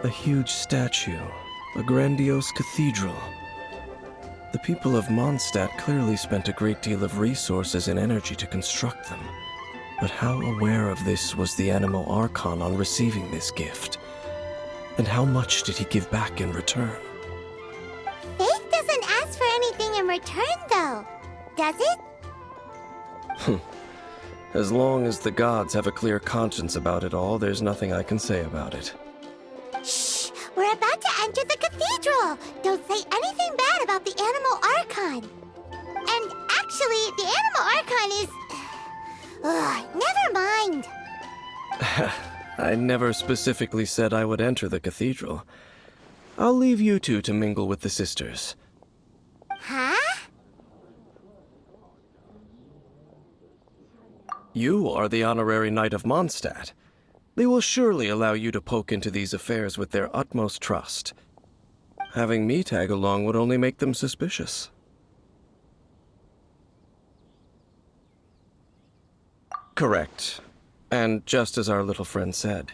A huge statue, a grandiose cathedral. The people of Mondstadt clearly spent a great deal of resources and energy to construct them. But how aware of this was the Anemo Archon on receiving this gift? And how much did he give back in return? Faith doesn't ask for anything in return, though, does it? As long as the gods have a clear conscience about it all, there's nothing I can say about it. Shh! We're about to enter the cathedral! Don't say anything bad about the Anemo Archon! And actually, the Anemo Archon is... never mind! I never specifically said I would enter the cathedral. I'll leave you two to mingle with the sisters. Huh? You are the honorary knight of Mondstadt. They will surely allow you to poke into these affairs with their utmost trust. Having me tag along would only make them suspicious. Correct. And just as our little friend said,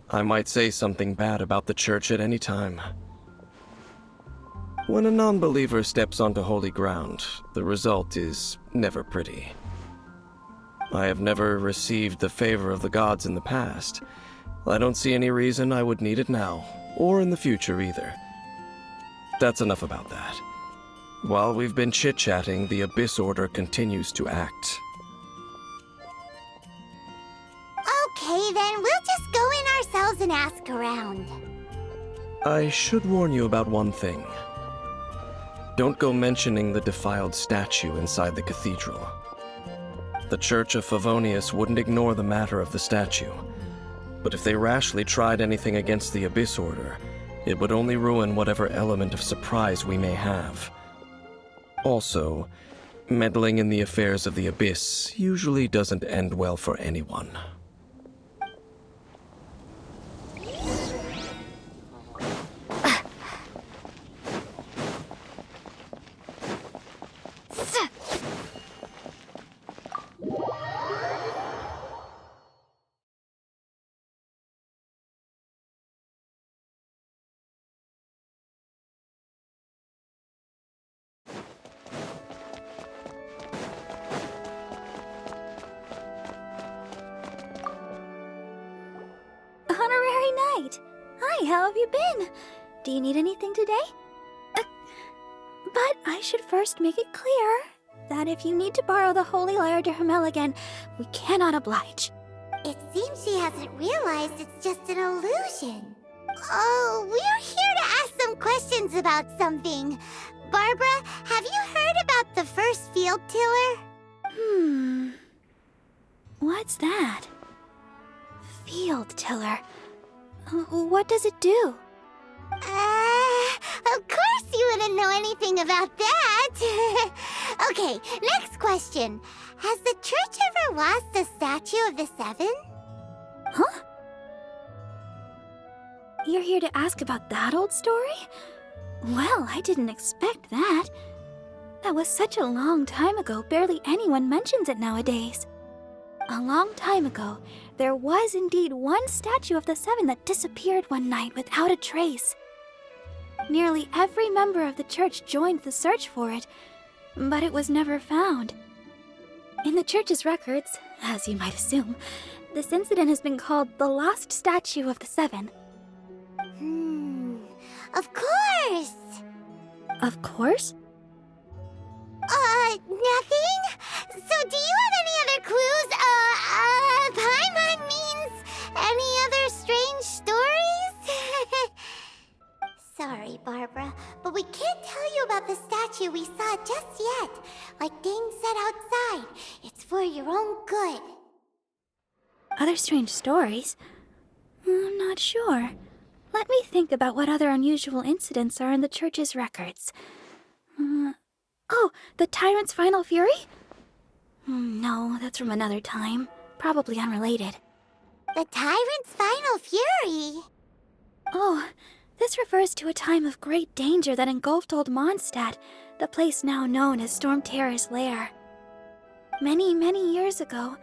I might say something bad about the church at any time. When a non-believer steps onto holy ground, the result is never pretty. I have never received the favor of the gods in the past. I don't see any reason I would need it now, or in the future either. That's enough about that. While we've been chit-chatting, the Abyss Order continues to act. Okay, then we'll just go in ourselves and ask around. I should warn you about one thing. Don't go mentioning the defiled statue inside the cathedral. The Church of Favonius wouldn't ignore the matter of the statue. But if they rashly tried anything against the Abyss Order, it would only ruin whatever element of surprise we may have. Also, meddling in the affairs of the Abyss usually doesn't end well for anyone. Honorary Knight! Hi, how have you been? Do you need anything today? But I should first make it clear that if you need to borrow the Holy Lyre de Hermel again, we cannot oblige. It seems she hasn't realized it's just an illusion. Oh, we're here to ask some questions about something. Barbara, have you heard about the first field tiller? What's that? Field tiller. What does it do? Of course you wouldn't know anything about that. Okay, next question. Has the church ever lost a statue of the Seven? Huh? You're here to ask about that old story? Well, I didn't expect that. That was such a long time ago, barely anyone mentions it nowadays. A long time ago, there was indeed one statue of the Seven that disappeared one night without a trace. Nearly every member of the church joined the search for it, but it was never found. In the church's records, as you might assume, this incident has been called the Lost Statue of the Seven. Of course! Of course? Nothing? So do you have any other clues? Paimon means any other strange stories? Sorry, Barbara, but we can't tell you about the statue we saw just yet. Like Dane said outside, it's for your own good. Other strange stories? I'm not sure. Let me think about what other unusual incidents are in the church's records. Oh, the Tyrant's Final Fury? No, that's from another time. Probably unrelated. The Tyrant's Final Fury? Oh, this refers to a time of great danger that engulfed old Mondstadt, the place now known as Storm Terror's lair. Many, many years ago,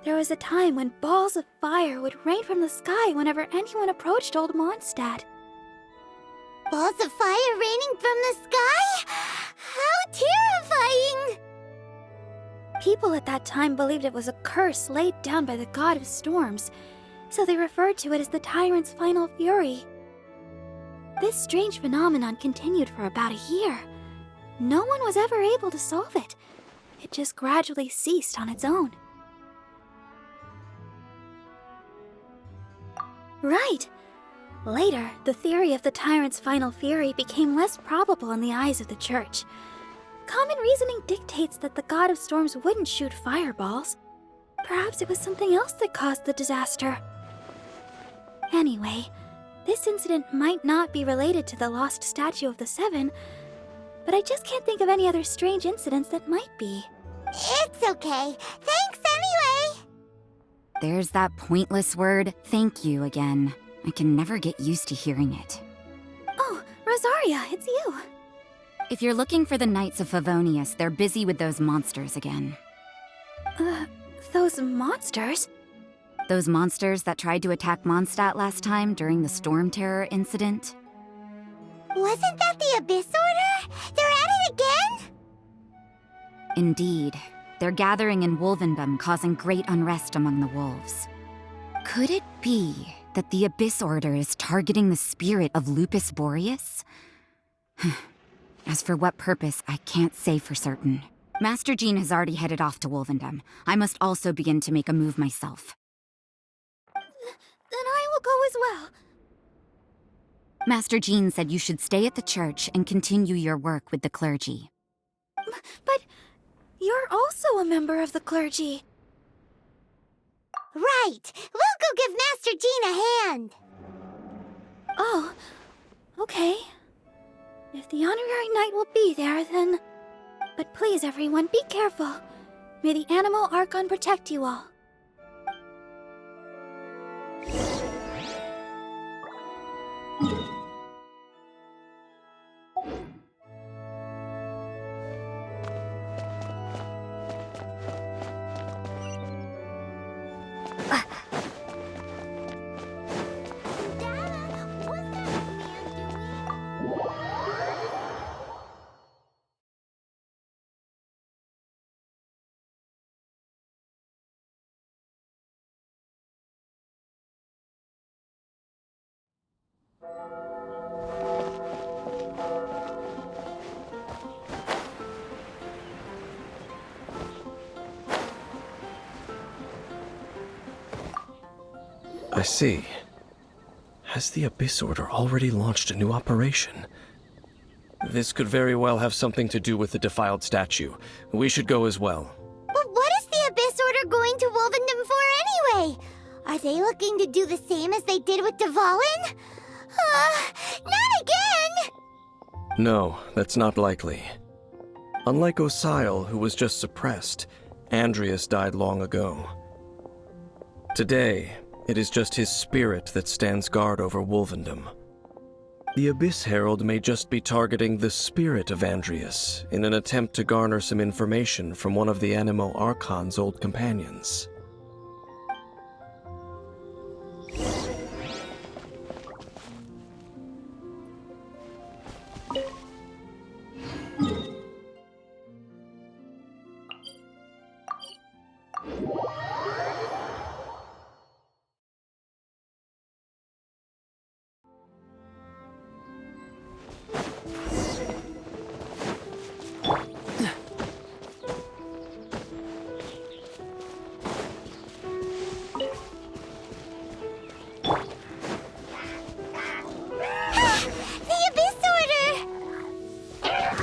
There was a time when balls of fire would rain from the sky whenever anyone approached old Mondstadt. Balls of fire raining from the sky? How terrifying! People at that time believed it was a curse laid down by the god of storms, so they referred to it as the tyrant's final fury. This strange phenomenon continued for about a year. No one was ever able to solve it. It just gradually ceased on its own. Right. Later, the theory of the tyrant's final fury became less probable in the eyes of the church. Common reasoning dictates that the god of storms wouldn't shoot fireballs. Perhaps it was something else that caused the disaster. Anyway, this incident might not be related to the lost statue of the Seven, but I just can't think of any other strange incidents that might be. It's okay. Thanks anyway! There's that pointless word, thank you, again. I can never get used to hearing it. Oh, Rosaria, it's you. If you're looking for the Knights of Favonius, they're busy with those monsters again. Those monsters? Those monsters that tried to attack Mondstadt last time during the Storm Terror incident? Wasn't that the Abyss Order? They're at it again? Indeed. They're gathering in Wolvendom, causing great unrest among the wolves. Could it be that the Abyss Order is targeting the spirit of Lupus Boreas? As for what purpose, I can't say for certain. Master Jean has already headed off to Wolvendom. I must also begin to make a move myself. Then I will go as well. Master Jean said you should stay at the church and continue your work with the clergy. But you're also a member of the clergy. Right! We'll go give Master Jean a hand! Oh, okay. If the honorary knight will be there, then... But please, everyone, be careful. May the Animal Archon protect you all. I see. Has the Abyss Order already launched a new operation? This could very well have something to do with the defiled statue. We should go as well. But what is the Abyss Order going to Wolvendom for anyway? Are they looking to do the same as they did with Dvalin? Not again! No, that's not likely. Unlike Osile, who was just suppressed, Andreas died long ago. Today, it is just his spirit that stands guard over Wolvendom. The Abyss Herald may just be targeting the spirit of Andreas in an attempt to garner some information from one of the Animo Archon's old companions.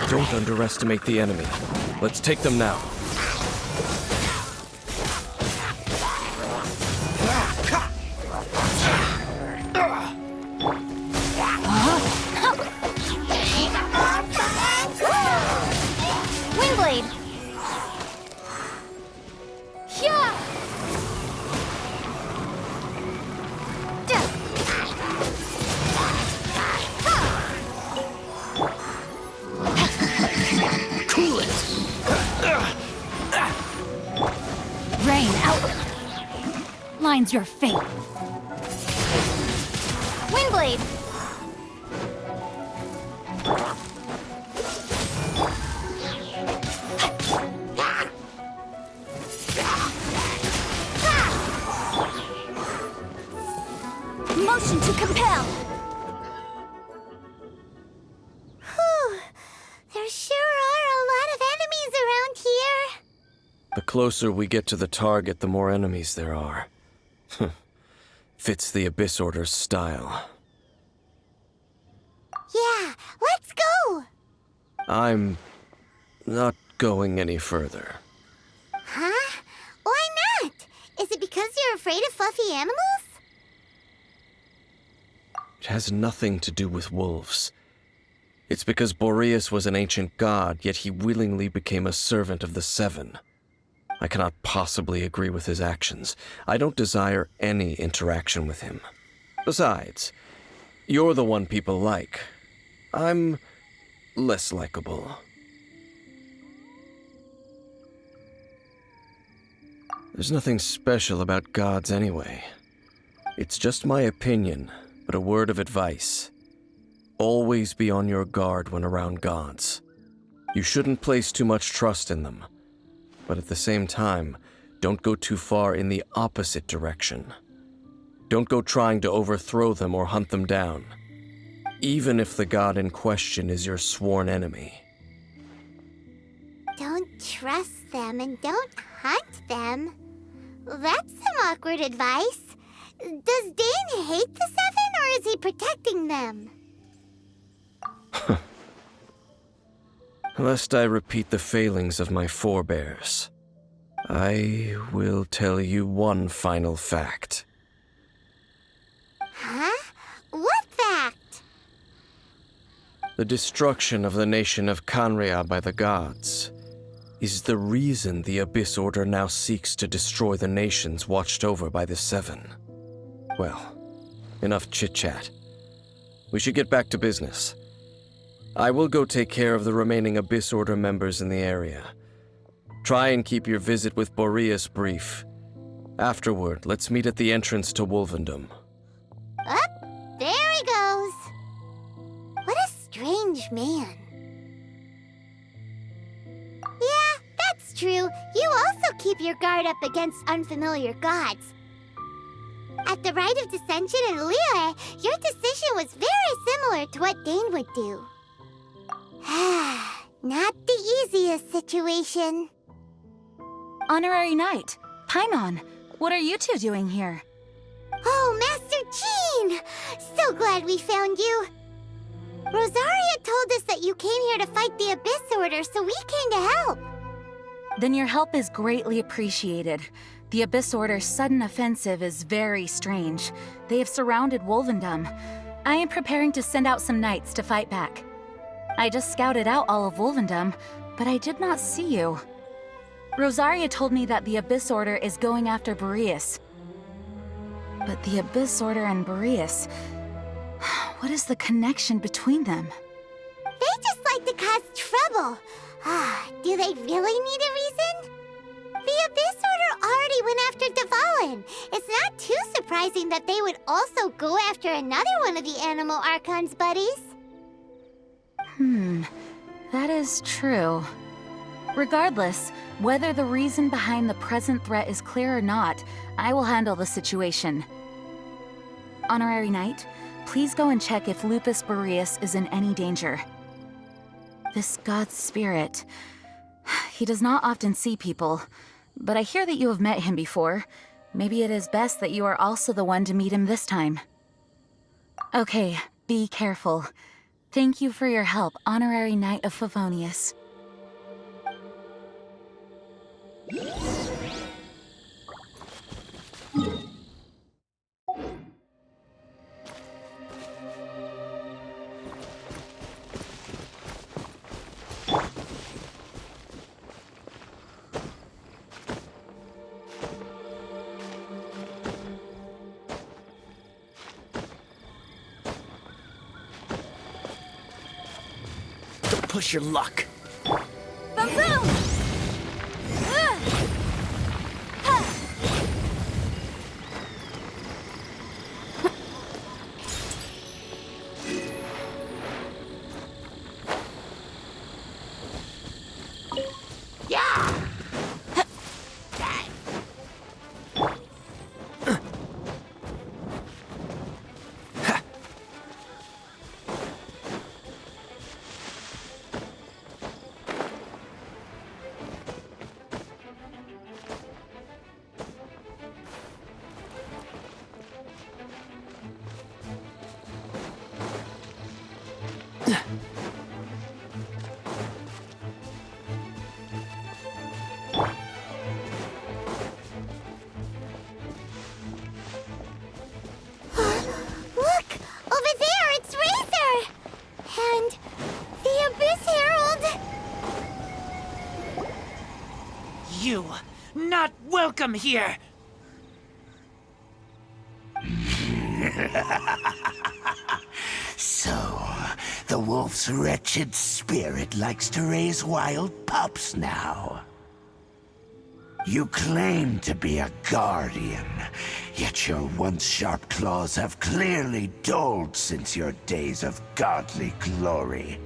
Don't underestimate the enemy. Let's take them now. Wingblade! Yeah! Rain, out! underlines your fate. Windblade! Motion to compel! Whew. There sure are a lot of enemies around here. The closer we get to the target, the more enemies there are. Fits the Abyss Order's style. Yeah, let's go! I'm not going any further. Huh? Why not? Is it because you're afraid of fluffy animals? It has nothing to do with wolves. It's because Boreas was an ancient god, yet he willingly became a servant of the Seven. I cannot possibly agree with his actions. I don't desire any interaction with him. Besides, you're the one people like. I'm less likable. There's nothing special about gods anyway. It's just my opinion, but a word of advice. Always be on your guard when around gods. You shouldn't place too much trust in them. But at the same time, don't go too far in the opposite direction. Don't go trying to overthrow them or hunt them down, even if the god in question is your sworn enemy. Don't trust them and don't hunt them. That's some awkward advice. Does Dane hate the Seven, or is he protecting them? Lest I repeat the failings of my forebears, I will tell you one final fact. Huh? What fact? The destruction of the nation of Canria by the gods is the reason the Abyss Order now seeks to destroy the nations watched over by the Seven. Well, enough chit-chat. We should get back to business. I will go take care of the remaining Abyss Order members in the area. Try and keep your visit with Boreas brief. Afterward, let's meet at the entrance to Wolvendom. Up, there he goes. What a strange man. Yeah, that's true. You also keep your guard up against unfamiliar gods. At the Rite of Dissension in Liyue, your decision was very similar to what Dane would do. Not the easiest situation. Honorary Knight, Paimon, what are you two doing here? Oh, Master Jean! So glad we found you. Rosaria told us that you came here to fight the Abyss Order, so we came to help. Then your help is greatly appreciated. The Abyss Order's sudden offensive is very strange. They have surrounded Wolvendom. I am preparing to send out some knights to fight back. I just scouted out all of Wolvendom, but I did not see you. Rosaria told me that the Abyss Order is going after Boreas. But the Abyss Order and Boreas... what is the connection between them? They just like to cause trouble. Do they really need a reason? The Abyss Order already went after Dvalin. It's not too surprising that they would also go after another one of the Animal Archon's buddies. That is true. Regardless, whether the reason behind the present threat is clear or not, I will handle the situation. Honorary Knight, please go and check if Lupus Boreas is in any danger. This god's spirit... he does not often see people, but I hear that you have met him before. Maybe it is best that you are also the one to meet him this time. Okay, be careful. Thank you for your help, Honorary Knight of Favonius. Push your luck. Boom boom! You, not welcome here! So, the wolf's wretched spirit likes to raise wild pups now. You claim to be a guardian, yet your once sharp claws have clearly dulled since your days of godly glory.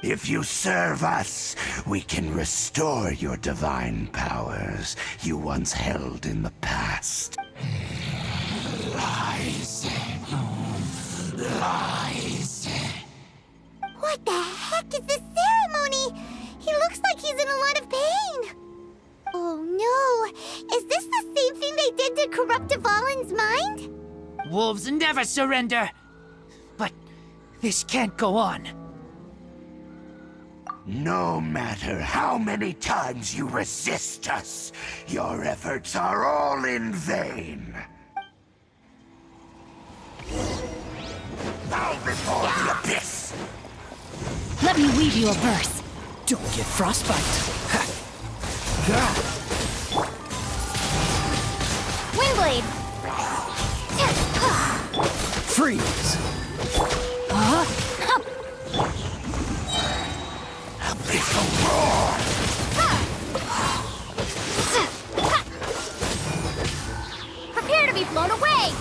If you serve us, we can restore your divine powers you once held in the past. Lies. Lies. What the heck is this ceremony? He looks like he's in a lot of pain. Oh no, is this the same thing they did to corrupt Dvalin's mind? Wolves never surrender! But this can't go on. No matter how many times you resist us, your efforts are all in vain. Bow before the abyss! Let me weave you a verse. Don't get frostbite. Windblade! Freeze! Abyssal roar! Prepare to be blown away!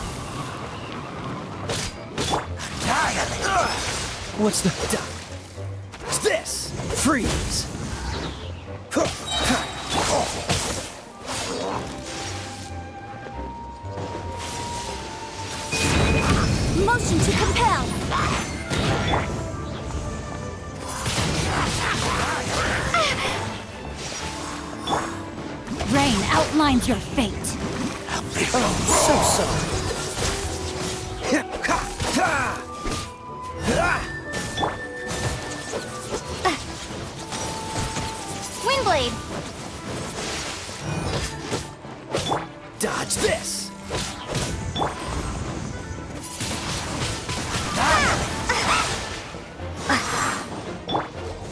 Annihilate! What's this? Freeze! Motion to compel! Rain outlines your fate. So. Windblade! Dodge this!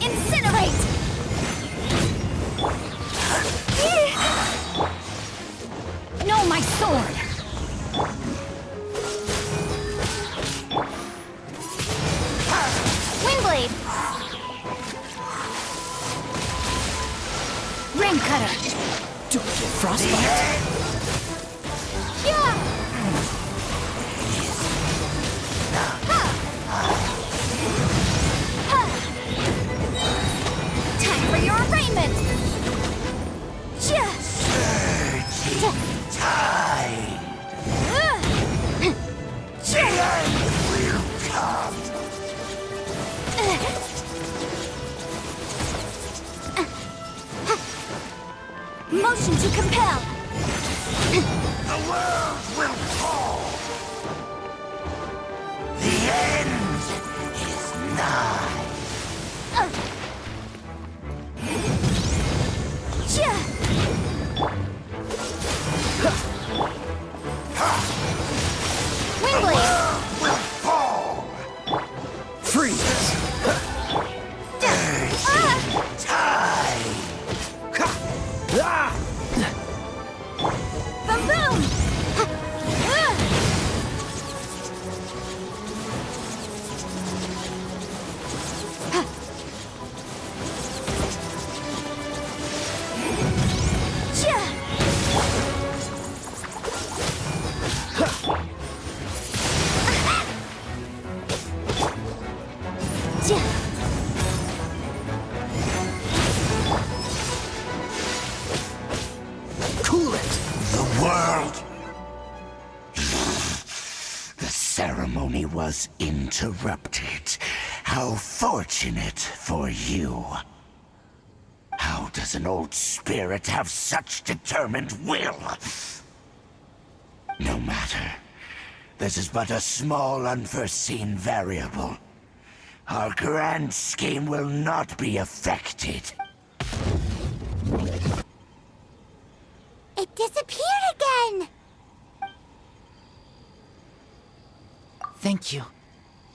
Incinerate! No, my sword! Windblade! Rain cutter! Don't get frostbite! Yeah! Time for your arraignment! Tide! The end will come! Motion to compel! The world will fall! The end is nigh! Windblade! Will fall! Freeze! Tide! Boom boom! Cool it! The world! The ceremony was interrupted. How fortunate for you. How does an old spirit have such determined will? No matter. This is but a small unforeseen variable. Our grand scheme will not be affected. It disappeared again! Thank you.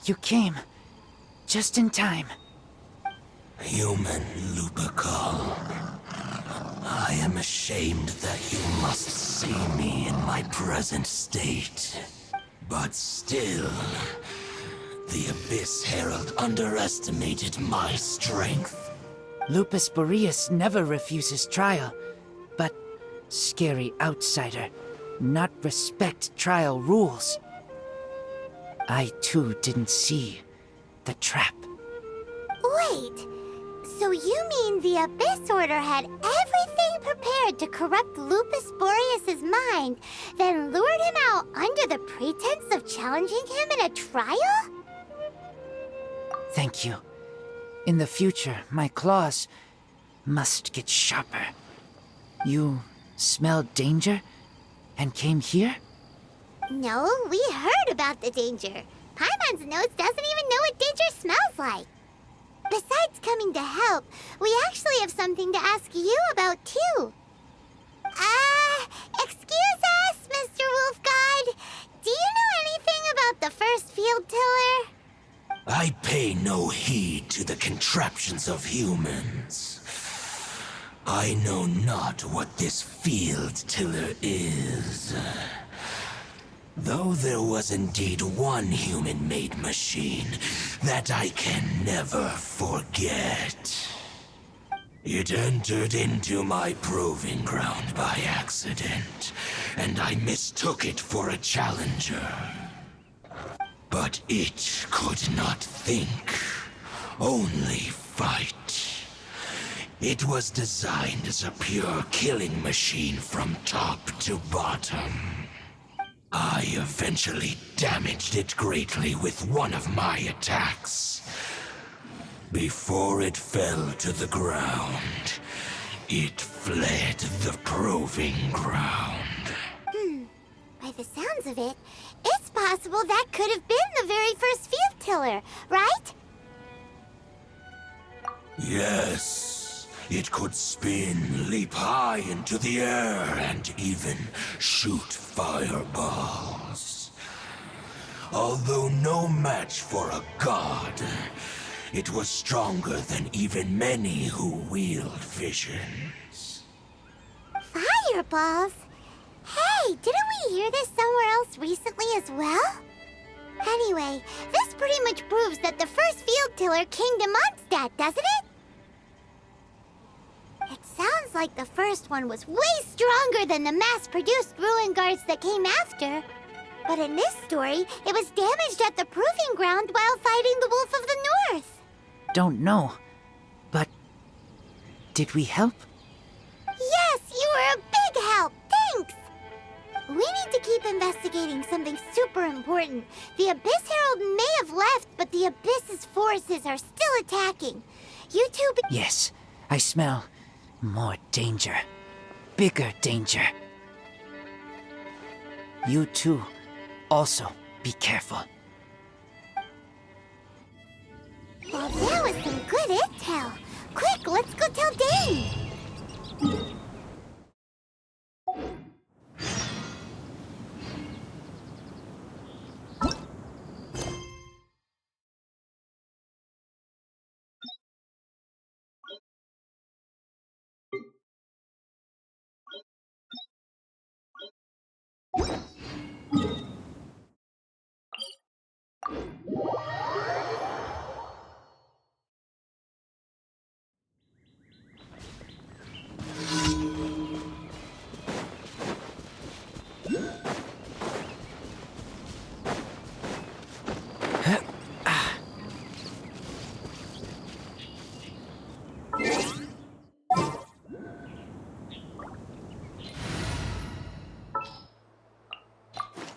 You came. Just in time. Human Lupercal. I am ashamed that you must see me in my present state. But still, the Abyss Herald underestimated my strength. Lupus Boreas never refuses trial, but scary outsider, not respect trial rules. I too didn't see the trap. Wait, so you mean the Abyss Order had everything prepared to corrupt Lupus Boreas' mind, then lured him out under the pretense of challenging him in a trial? Thank you. In the future, my claws must get sharper. You smelled danger and came here? No, we heard about the danger. Paimon's nose doesn't even know what danger smells like. Besides coming to help, we actually have something to ask you about too. Excuse us, Mr. Wolf God. Do you know anything about the first field tiller? I pay no heed to the contraptions of humans. I know not what this field tiller is. Though there was indeed one human-made machine that I can never forget. It entered into my proving ground by accident, and I mistook it for a challenger. But it could not think, only fight. It was designed as a pure killing machine from top to bottom. I eventually damaged it greatly with one of my attacks. Before it fell to the ground, it fled the proving ground. By the sounds of it, it's possible that could have been the very first field tiller, right? Yes, it could spin, leap high into the air, and even shoot fireballs. Although no match for a god, it was stronger than even many who wield visions. Fireballs? Hey, didn't we hear this somewhere else recently as well? Anyway, this pretty much proves that the first field tiller came to Mondstadt, doesn't it? It sounds like the first one was way stronger than the mass-produced ruin guards that came after. But in this story, it was damaged at the proving ground while fighting the Wolf of the North. Don't know, but did we help? Yes, you were a big help. Thanks. We need to keep investigating something super important. The Abyss Herald may have left, but the Abyss's forces are still attacking. You two Yes, I smell more danger. Bigger danger. You two also be careful. Well, that was some good intel. Quick, let's go tell Dane.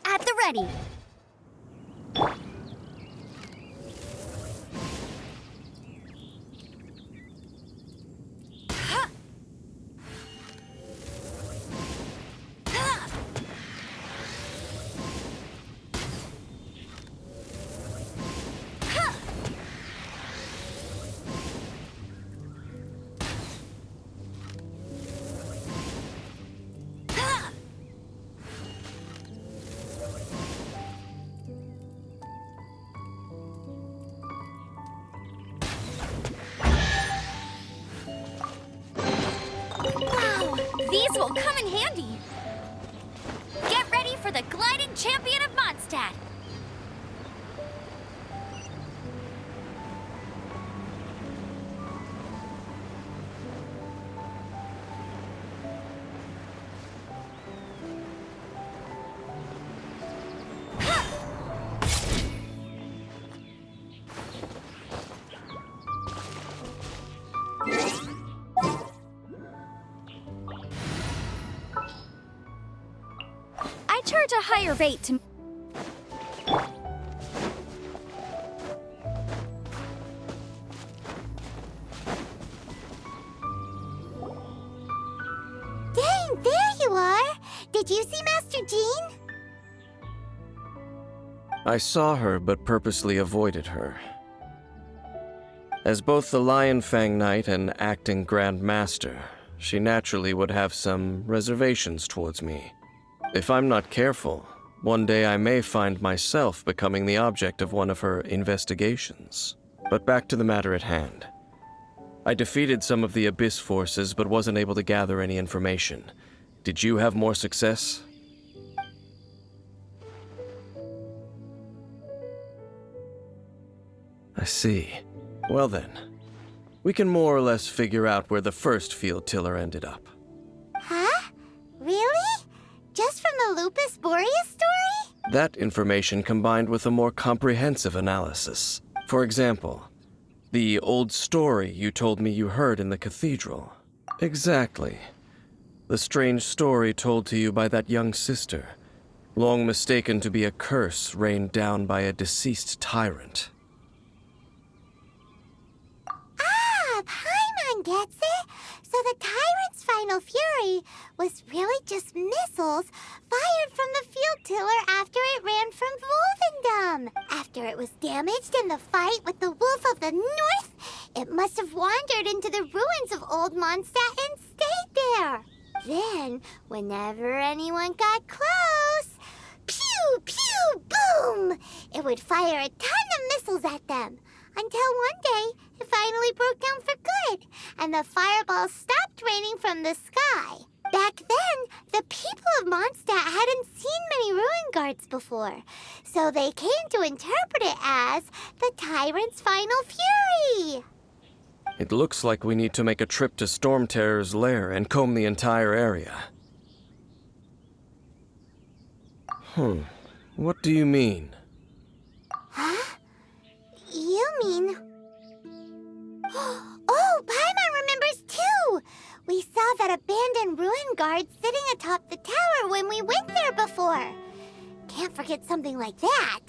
At the ready. This will come in handy. Get ready for the gliding champion of Mondstadt. I charge a higher rate to... Dang, there you are! Did you see Master Jean? I saw her, but purposely avoided her. As both the Lion Fang Knight and acting Grand Master, she naturally would have some reservations towards me. If I'm not careful, one day I may find myself becoming the object of one of her investigations. But back to the matter at hand. I defeated some of the Abyss forces, but wasn't able to gather any information. Did you have more success? I see. Well then, we can more or less figure out where the first field tiller ended up. Huh? Really? Just from the Lupus Boreas story? That information combined with a more comprehensive analysis. For example, the old story you told me you heard in the cathedral. Exactly. The strange story told to you by that young sister, long mistaken to be a curse rained down by a deceased tyrant. Ah, Paimon gets it! So the tyrant's final fury was really just missiles fired from the field tiller after it ran from Wolvendom. After it was damaged in the fight with the Wolf of the North, it must have wandered into the ruins of Old Mondstadt and stayed there. Then, whenever anyone got close, pew, pew, boom! It would fire a ton of missiles at them. Until one day, it finally broke down for good, and the fireballs stopped raining from the sky. Back then, the people of Mondstadt hadn't seen many ruin guards before, so they came to interpret it as the tyrant's final fury. It looks like we need to make a trip to Storm Terror's lair and comb the entire area. What do you mean? Huh? You mean... Oh, Paimon remembers too! We saw that abandoned ruin guard sitting atop the tower when we went there before. Can't forget something like that.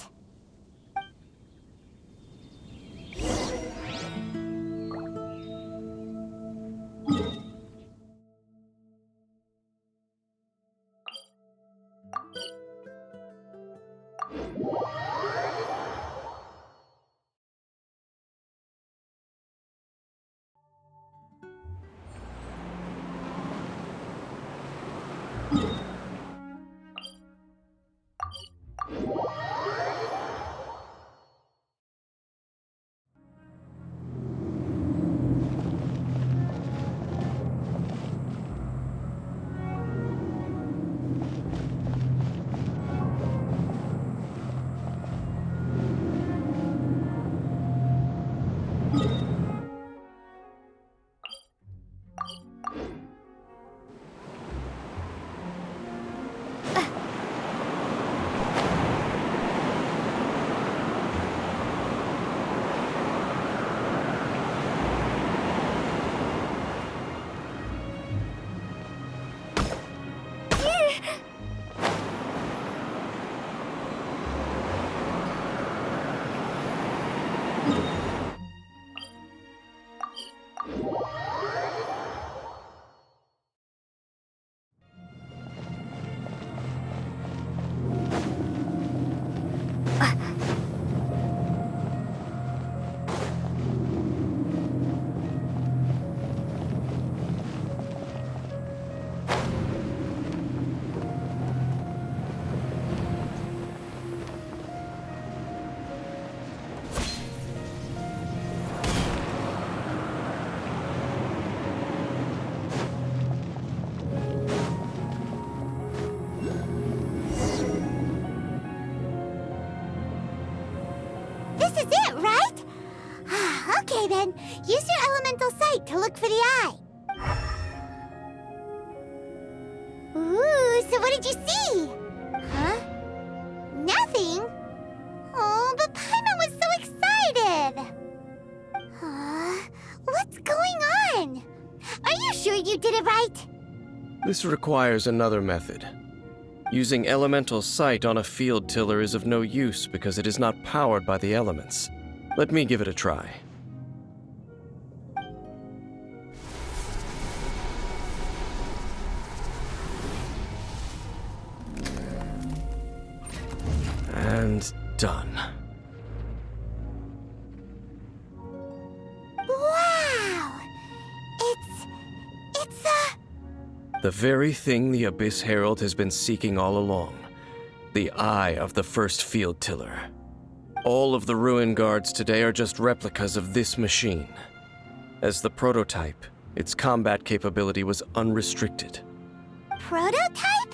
then use your elemental sight to look for the eye. Ooh, so what did you see? Huh? Nothing? Oh, but Paimon was so excited! What's going on? Are you sure you did it right? This requires another method. Using elemental sight on a field tiller is of no use because it is not powered by the elements. Let me give it a try. And done. Wow! It's The very thing the Abyss Herald has been seeking all along. The eye of the first field tiller. All of the ruin guards today are just replicas of this machine. As the prototype, its combat capability was unrestricted. prototype?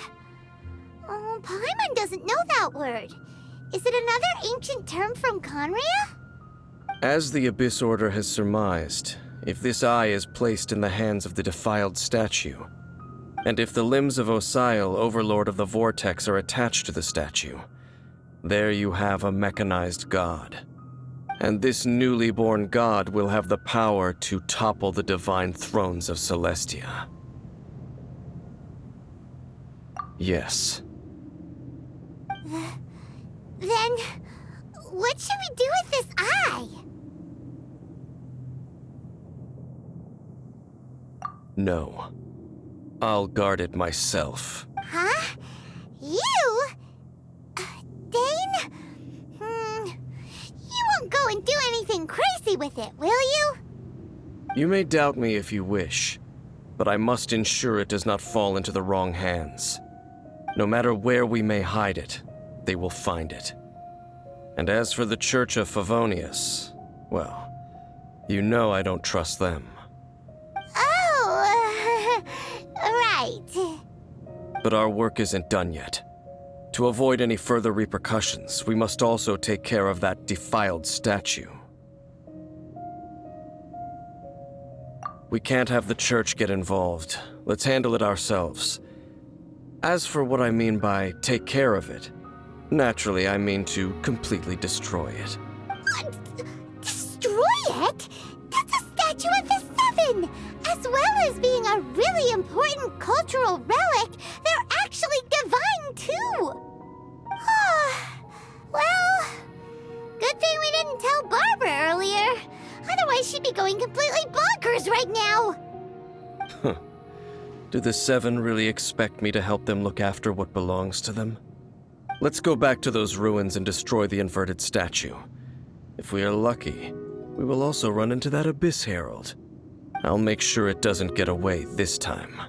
Oh, Paimon doesn't know that word. Is it another ancient term from Conria? As the Abyss Order has surmised, if this eye is placed in the hands of the defiled statue, and if the limbs of Osial, Overlord of the Vortex, are attached to the statue, there you have a mechanized god. And this newly born god will have the power to topple the divine thrones of Celestia. Yes. Then, what should we do with this eye? No. I'll guard it myself. Huh? You? Dane? You won't go and do anything crazy with it, will you? You may doubt me if you wish, but I must ensure it does not fall into the wrong hands. No matter where we may hide it, they will find it. And as for the Church of Favonius, well, you know I don't trust them. Oh, right. But our work isn't done yet. To avoid any further repercussions, we must also take care of that defiled statue. We can't have the church get involved. Let's handle it ourselves. As for what I mean by take care of it, naturally I mean to completely destroy it. What? Destroy it? That's a statue of the Seven! As well as being a really important cultural relic, they're actually divine too! Well, good thing we didn't tell Barbara earlier. Otherwise she'd be going completely bonkers right now! Do the Seven really expect me to help them look after what belongs to them? Let's go back to those ruins and destroy the inverted statue. If we are lucky, we will also run into that Abyss Herald. I'll make sure it doesn't get away this time.